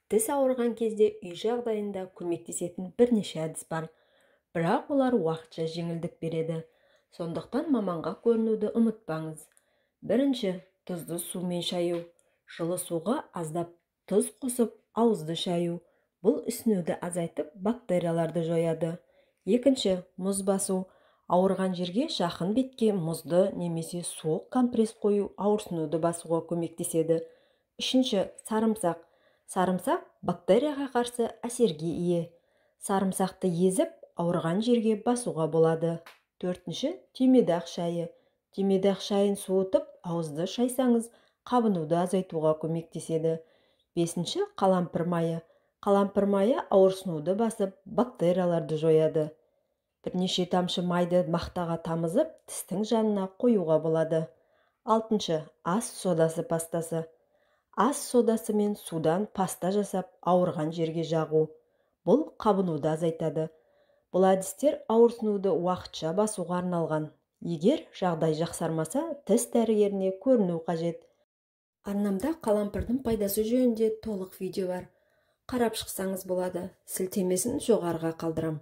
Тіс ауырған кезде үй жағдайында көмектесетін бірнеше әдіс бар, бірақ олар уақытша жеңілдік береді. Сондықтан маманға көрінуді ұмытпаңыз. Бірінші, тұзды сумен шаю. Жылы суға аздап тұз қосып, ауызды шаю. Бұл ісінуді азайтып, бактерияларды жояды. Екінші, мұз басу. Ауырған жерге жақын бетке мұзды немесе суық компресс қою ауырсынуды басуға көмектеседі. Үшінші, сарымсақ. Сарымсақ бактерияға қарсы әсерге ие. Сарымсақты езіп, ауырған жерге басуға болады. Төртінші, түймедақ шайы. Түймедақ шайын суытып, ауызды шайсаңыз, қабынуды азайтуға көмектеседі. Бесінші, қалампыр майы. Қалампыр майы ауырсынуды басып, бактерияларды жояды. Бірнеше тамшы майды мақтаға тамызып, тістің жанына қоюға болады. Алтыншы, ас содасы пастасы. Ас содасы мен судан паста жасап, ауырған жерге жағу. Бұл қабынуды азайтады. Бұл әдістер ауырсынуды уақытша басуға арналған. Егер жағдай жақсармаса, тіс дәрігеріне көріну қажет. Арнамда қалампырдың пайдасы жөнінде толық видео бар. Қарап шықсаңыз болады. Сілтемесін жоғарыға қалдырам.